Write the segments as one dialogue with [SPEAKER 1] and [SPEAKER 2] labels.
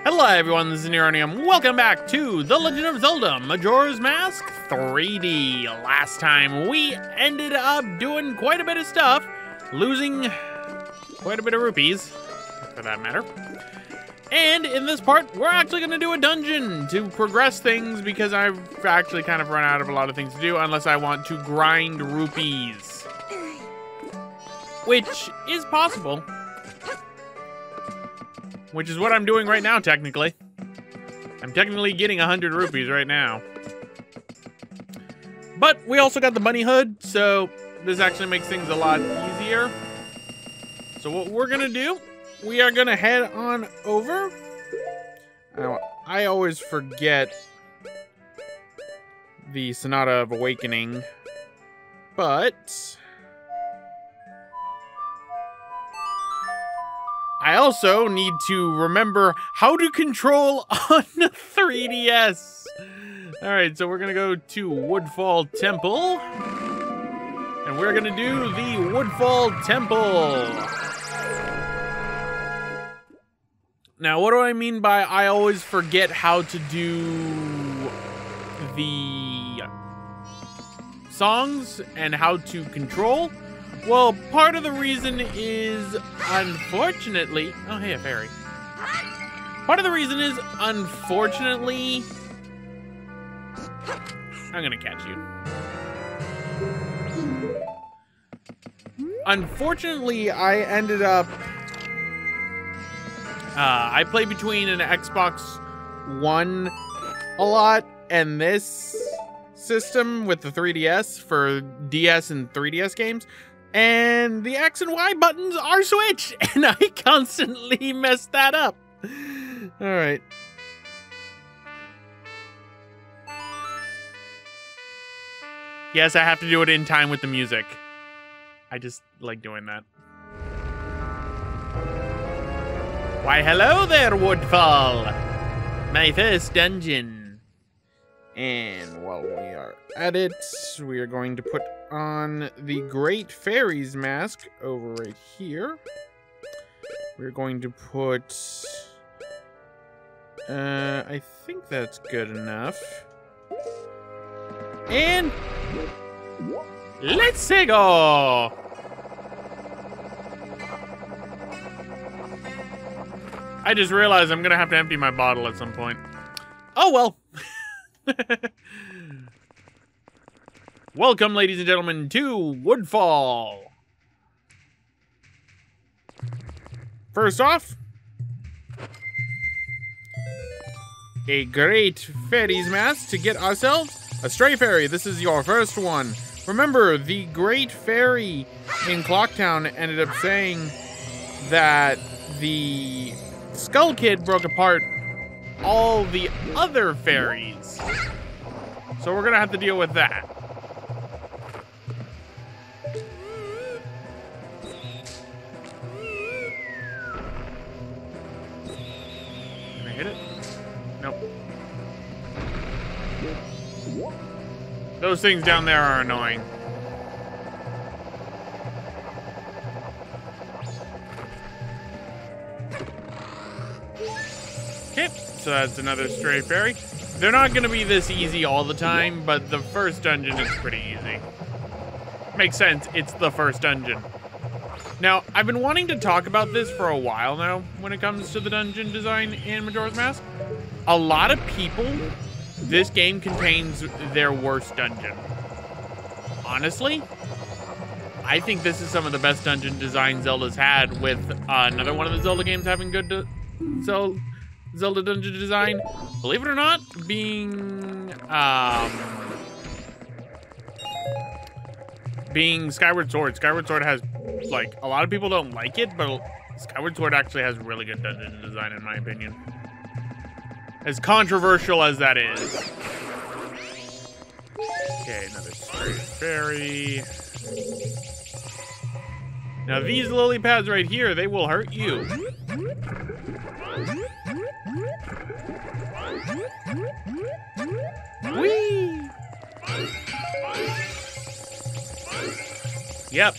[SPEAKER 1] Hello everyone, this is Neronium. Welcome back to The Legend of Zelda Majora's Mask 3D. Last time we ended up doing quite a bit of stuff, losing quite a bit of rupees, for that matter. And in this part, we're actually going to do a dungeon to progress things because I've actually kind of run out of a lot of things to do unless I want to grind rupees. Which is possible. Which is what I'm doing right now, technically. I'm technically getting 100 rupees right now. But we also got the bunny hood, so this actually makes things a lot easier. So what we're gonna do, we are gonna head on over. Now, I always forget the Sonata of Awakening, but I also need to remember how to control on the 3DS. All right, so we're gonna go to Woodfall Temple, and we're gonna do the Woodfall Temple. Now, what do I mean by I always forget how to do the songs and how to control? Well, part of the reason is, unfortunately... Oh, hey, a fairy. Part of the reason is, unfortunately... I'm gonna catch you. Unfortunately, I ended up... I play between an Xbox One a lot and this system with the 3DS for DS and 3DS games. And the X and Y buttons are switched, and I constantly mess that up. All right. Yes, I have to do it in time with the music. I just like doing that. Why, hello there, Woodfall. My first dungeon. And while we are at it, we are going to put on the Great Fairies mask over right here. We're going to put... I think that's good enough. And... let's go! I just realized I'm gonna have to empty my bottle at some point. Oh well. Welcome, ladies and gentlemen, to Woodfall. First off, a Great Fairies mask to get ourselves a Stray Fairy. This is your first one. Remember, the Great Fairy in Clocktown ended up saying that the Skull Kid broke apart all the other fairies. So we're gonna have to deal with that. Can I hit it? Nope. Those things down there are annoying. Okay, so that's another Stray Fairy. They're not gonna be this easy all the time, but the first dungeon is pretty easy. Makes sense, it's the first dungeon. Now, I've been wanting to talk about this for a while now when it comes to the dungeon design in Majora's Mask. A lot of people, this game contains their worst dungeon. Honestly, I think this is some of the best dungeon design Zelda's had, with another one of the Zelda games having good Zelda dungeon design. Believe it or not, being Skyward Sword. Skyward Sword has, like, a lot of people don't like it, but Skyward Sword actually has really good dungeon design in my opinion. As controversial as that is. Okay, another Stray Fairy. Now these lily pads right here, they will hurt you. Whee! Yep.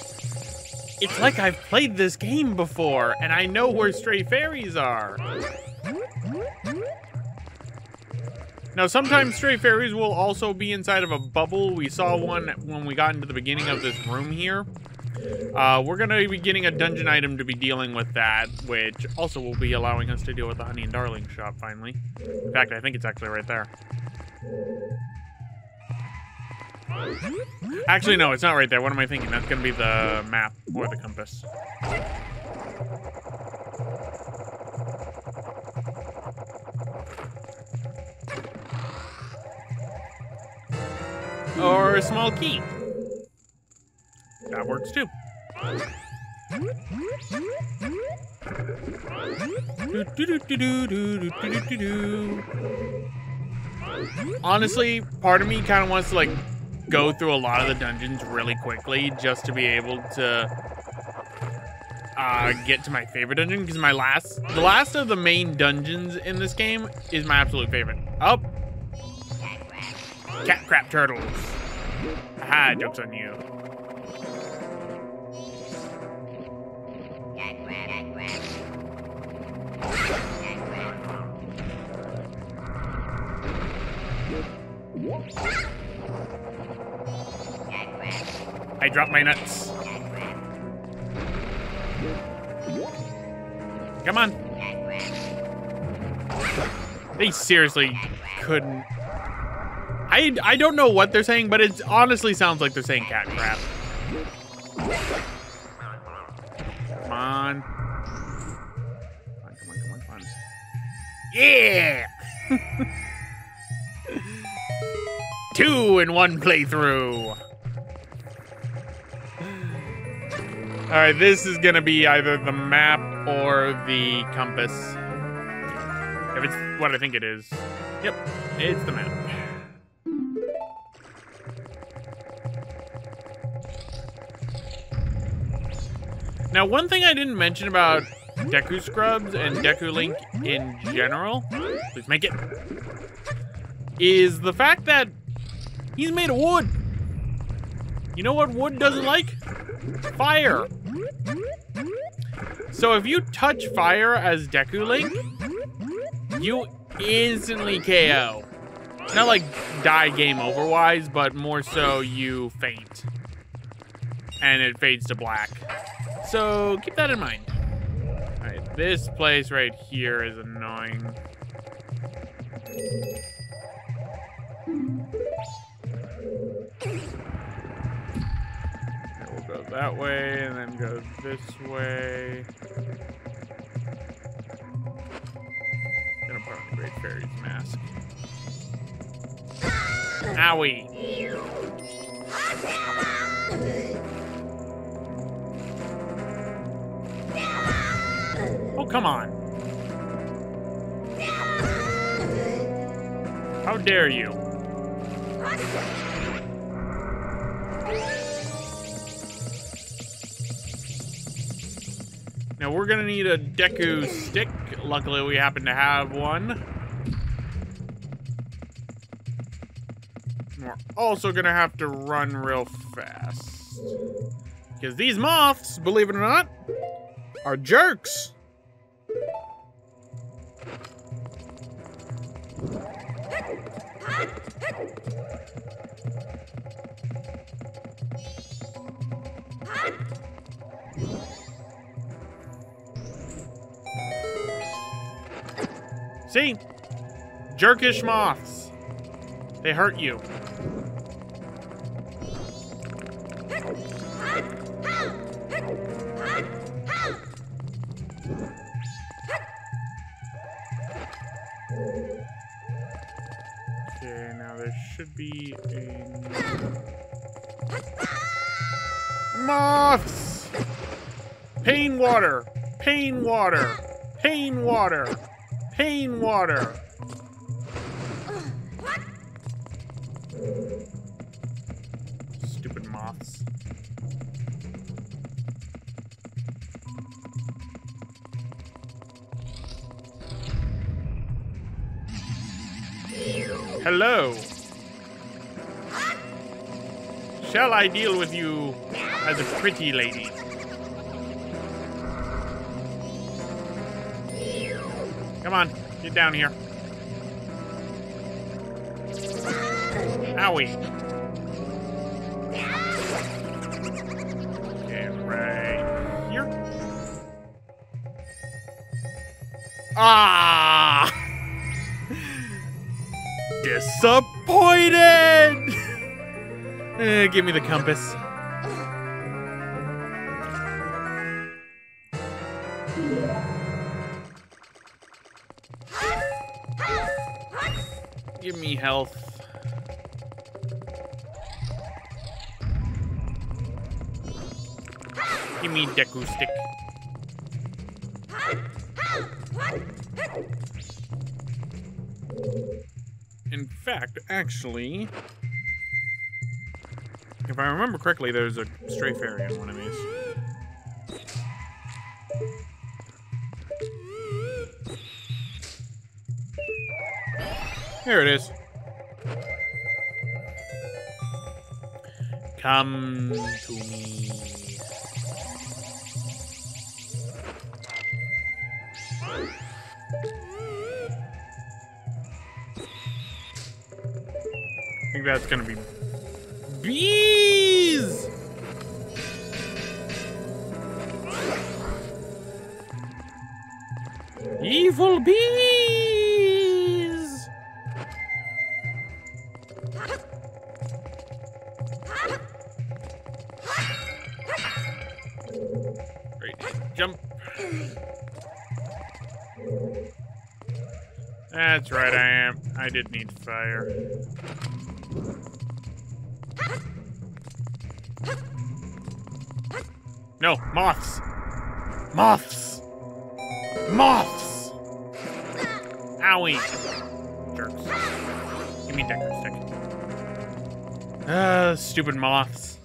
[SPEAKER 1] It's like I've played this game before, and I know where stray fairies are. Now, sometimes stray fairies will also be inside of a bubble. We saw one when we got into the beginning of this room here. We're going to be getting a dungeon item to be dealing with that, which also will be allowing us to deal with the Honey and Darling shop, finally. In fact, I think it's actually right there. Actually, no, it's not right there. What am I thinking? That's going to be the map or the compass. Or a small key. That works too. Honestly, part of me kind of wants to like go through a lot of the dungeons really quickly just to be able to get to my favorite dungeon, because the last of the main dungeons in this game is my absolute favorite. Oh, cat crap turtles. Aha, joke's on you. I dropped my nuts. Come on. They seriously couldn't. I don't know what they're saying, but it honestly sounds like they're saying cat crap. Come on. Come on. Yeah! 2 in 1 playthrough. All right, this is gonna be either the map or the compass. If it's what I think it is. Yep, it's the map. Now, one thing I didn't mention about Deku Scrubs and Deku Link in general, please make it, is the fact that he's made of wood. You know what wood doesn't like? Fire. So if you touch fire as Deku Link, you instantly KO. Not like die game over wise, but more so you faint. And it fades to black. So keep that in mind. Alright, this place right here is annoying. We'll go that way and then go this way. Gonna put on the Great Fairies mask. Owie! Oh, come on. How dare you? Now we're gonna need a Deku stick. Luckily we happen to have one. We're also gonna have to run real fast. Because these moths, believe it or not, are jerks. See? Jerkish moths. They hurt you. Okay, now there should be a... Moths! Pain water! Pain water! Pain water! Pain water! Stupid moths. Hello. Shall I deal with you as a pretty lady? Come on, get down here. Owie. Okay, right here. Ah! Disappointed! Give me the compass. Give me health. Give me Deku stick. In fact, actually, if I remember correctly, there's a stray fairy in one of these. Here it is. Come to me. I think that's gonna be bees. Evil bees. Great. Jump. That's right, I did need fire. No, moths! Moths! Moths! Owie! Jerks. Give me Decker stick. Stupid moths.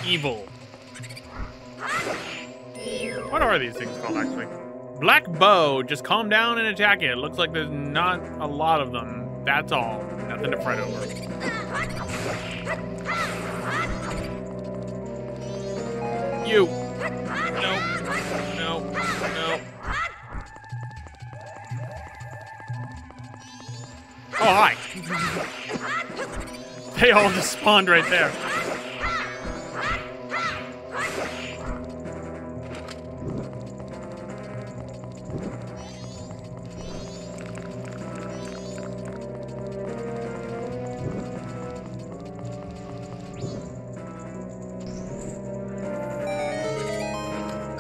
[SPEAKER 1] Evil. What are these things called, actually? Black bow. Just calm down and attack it. Looks like there's not a lot of them. That's all. Nothing to fret over. You. No. No. No. Oh, hi. They all just spawned right there.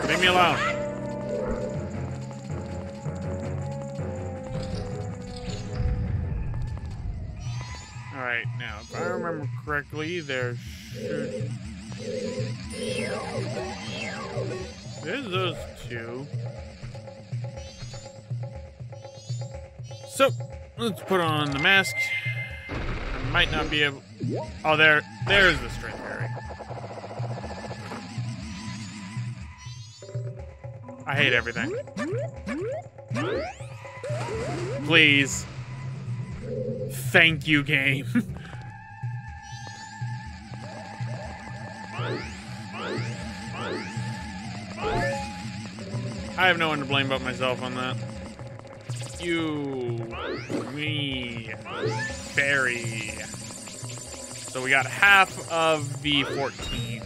[SPEAKER 1] Leave me alone. Alright, now, if I remember correctly, there should... There's those two. So, let's put on the mask. I might not be able... Oh, there's the stray fairy. I hate everything. Please. Thank you, game. I have no one to blame but myself on that. You, me, fairy. So we got half of the 14.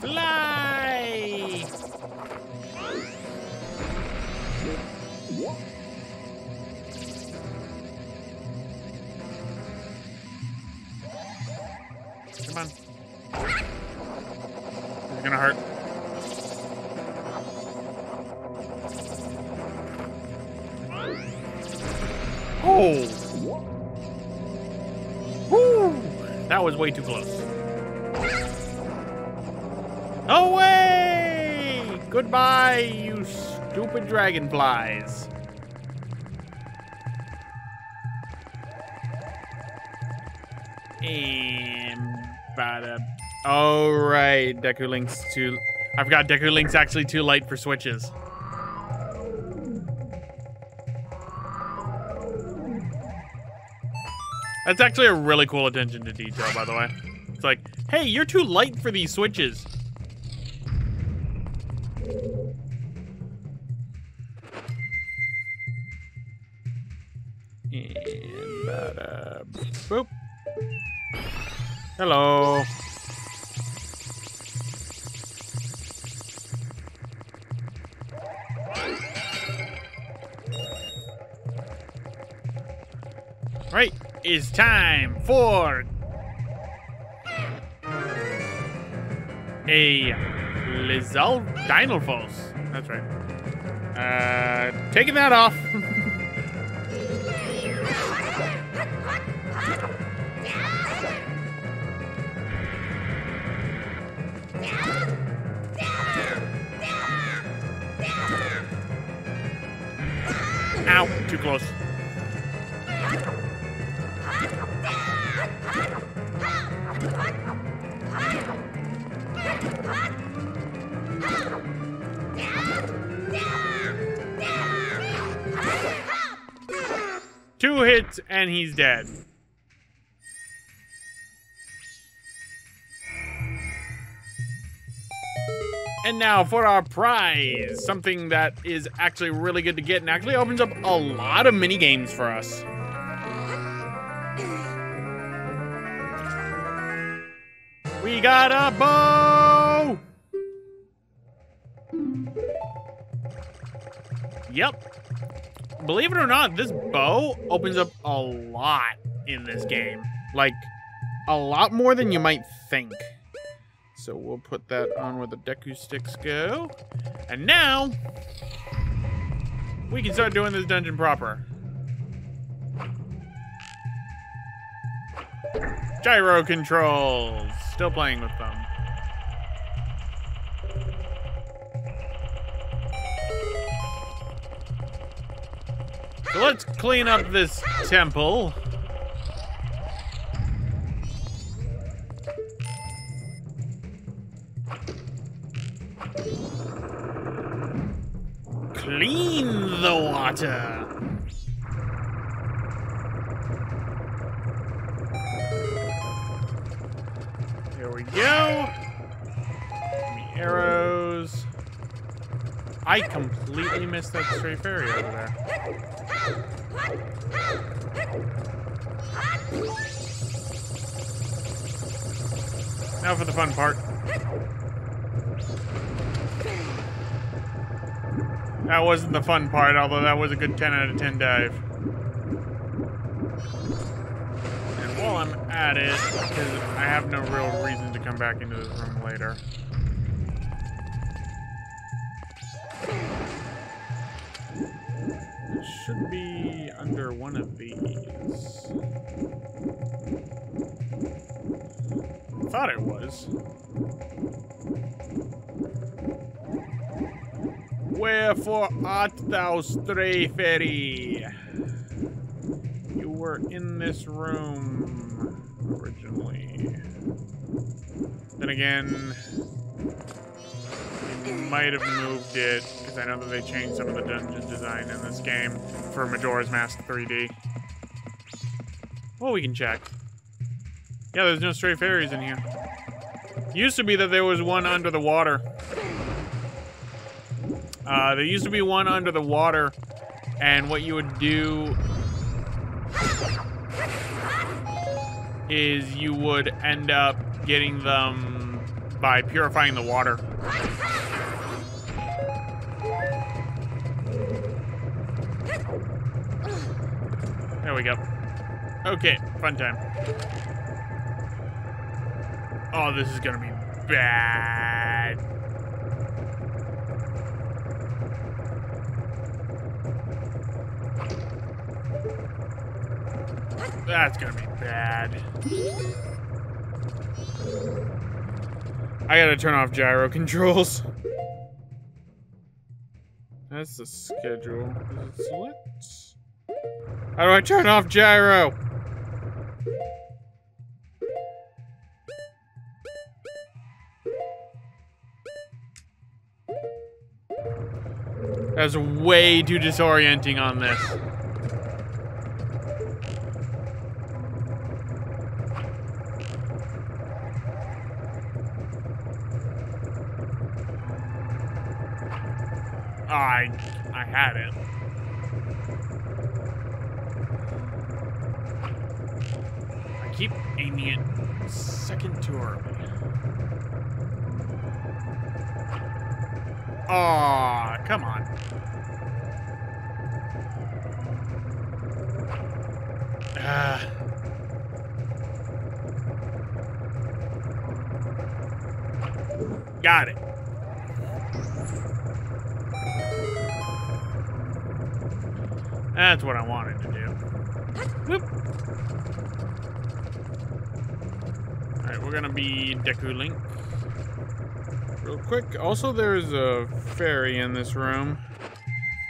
[SPEAKER 1] Fly! Come on. It's gonna hurt. Oh! Woo! That was way too close. Away! Goodbye, you stupid dragonflies. And bada. All right, Deku links to. I forgot Deku Link's actually too light for switches. That's actually a really cool attention to detail, by the way. It's like, hey, you're too light for these switches. And bada boop. Hello. Right, it's time for a Dinalfos. That's right. Taking that off. Ow, too close. Two hits and he's dead. And now for our prize, something that is actually really good to get and actually opens up a lot of mini games for us. We got a bow! Yep. Believe it or not, this bow opens up a lot in this game. Like, a lot more than you might think. So we'll put that on where the Deku sticks go. And now, we can start doing this dungeon proper. Gyro controls. Still playing with them. So let's clean up this temple. Clean the water. Here we go. Give me arrows. I completely missed that stray fairy over there. Now for the fun part. That wasn't the fun part, although that was a good 10 out of 10 dive. And while I'm at it, because I have no real reason to come back into this room later. It should be under one of these. I thought it was. Wherefore art thou, stray fairy? You were in this room originally. Then again, you might have moved it, because I know that they changed some of the dungeon design in this game for Majora's Mask 3D. Well, we can check. Yeah, there's no stray fairies in here. Used to be that there was one under the water. There used to be one under the water, and what you would do is you would end up getting them by purifying the water. There we go. Okay, fun time. Oh, this is gonna be bad. That's gonna be bad. I gotta turn off gyro controls. That's the schedule. Is it split? How do I turn off gyro? That's way too disorienting on this. Oh, I had it. I keep aiming it a second too early. Oh, come on. Got it. That's what I wanted to do. Whoop. Alright, we're gonna be Deku Link. Real quick. Also, there's a fairy in this room.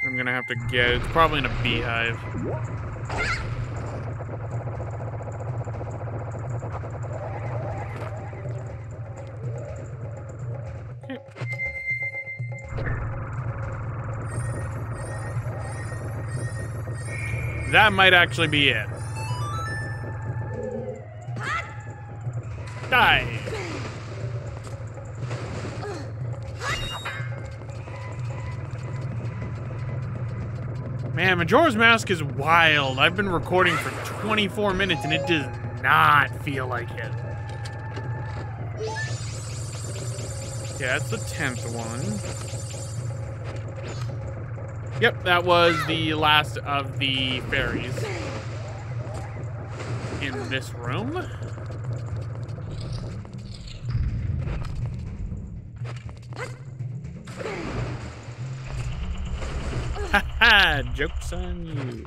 [SPEAKER 1] I'm gonna have to get. It's probably in a beehive. Okay. That might actually be it. Die. Man, Majora's Mask is wild. I've been recording for 24 minutes and it does not feel like it. Yeah, that's the 10th one. Yep, that was the last of the fairies in this room. Haha, joke's on you.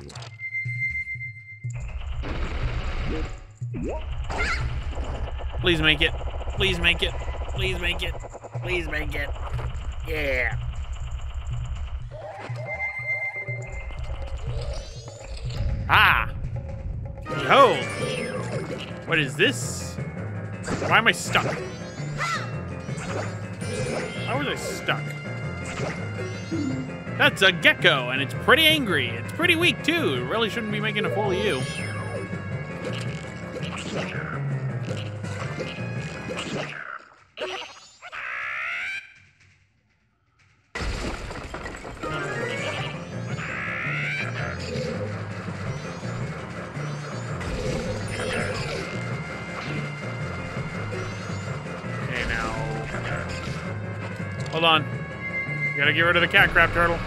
[SPEAKER 1] Please make it. Please make it. Please make it. Please make it. Yeah. Ah! Behold! What is this? Why am I stuck? How was I stuck? That's a gecko, and it's pretty angry. It's pretty weak, too. It really shouldn't be making a fool of you. Hold on. We gotta get rid of the cat crab turtle.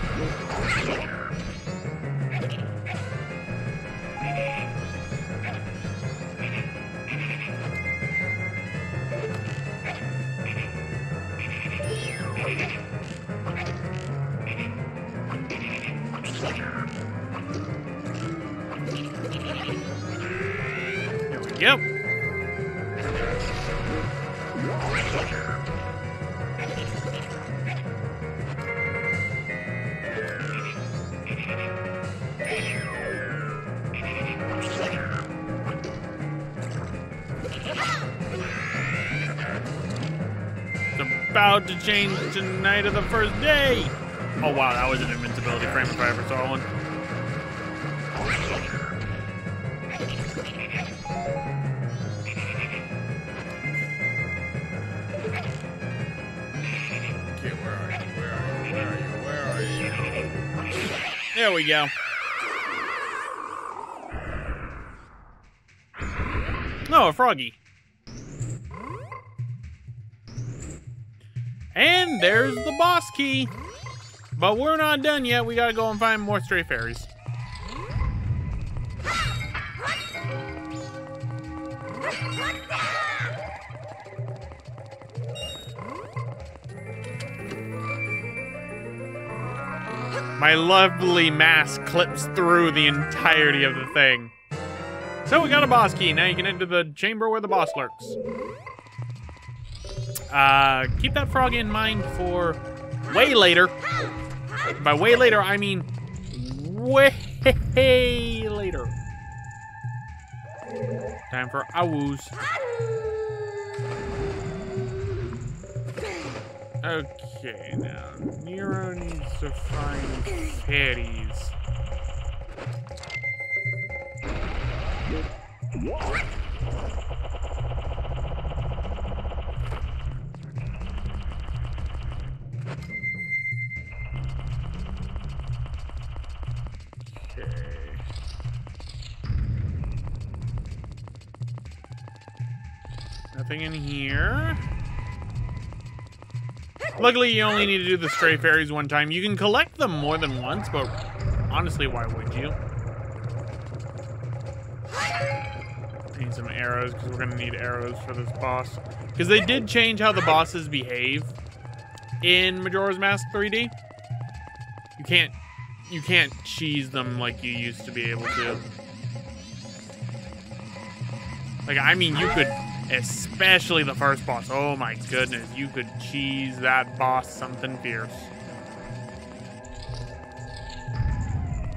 [SPEAKER 1] There we go. About to change tonight of the first day. Oh wow, that was an invincibility frame if I ever saw one. Okay, where are you? Where are you? Where are you? Where are you? There we go. Oh, a froggy. And there's the boss key. But we're not done yet. We gotta go and find more stray fairies. My lovely mask clips through the entirety of the thing. So we got a boss key. Now you can enter the chamber where the boss lurks. Keep that frog in mind for way later. By way later, I mean way later. Time for awoos. Okay, now Nero needs to find Fairies. Nothing in here. Luckily, you only need to do the stray fairies one time. You can collect them more than once, but honestly, why would you? I need some arrows, because we're going to need arrows for this boss. Because they did change how the bosses behave in Majora's Mask 3D. You can't cheese them like you used to be able to. Like, I mean, you could... Especially the first boss. Oh my goodness, you could cheese that boss something fierce.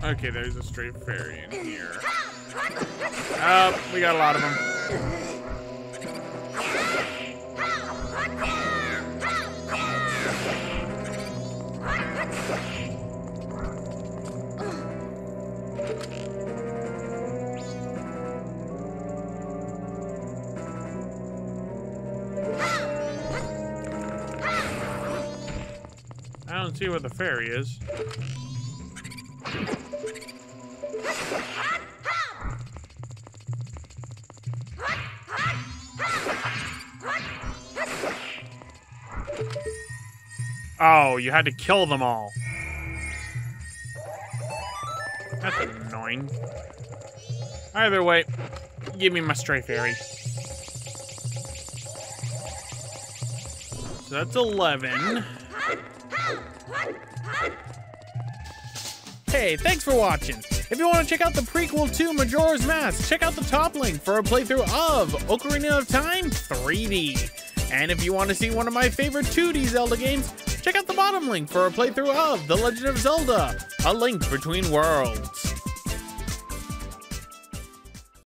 [SPEAKER 1] Okay, there's a stray fairy in here. Oh, we got a lot of them. I don't see where the fairy is. Oh, you had to kill them all. That's annoying. Either way, give me my stray fairy. So that's 11. Hey, thanks for watching. If you want to check out the prequel to Majora's Mask, check out the top link for a playthrough of Ocarina of Time 3D. And if you want to see one of my favorite 2D Zelda games, check out the bottom link for a playthrough of The Legend of Zelda: A Link Between Worlds.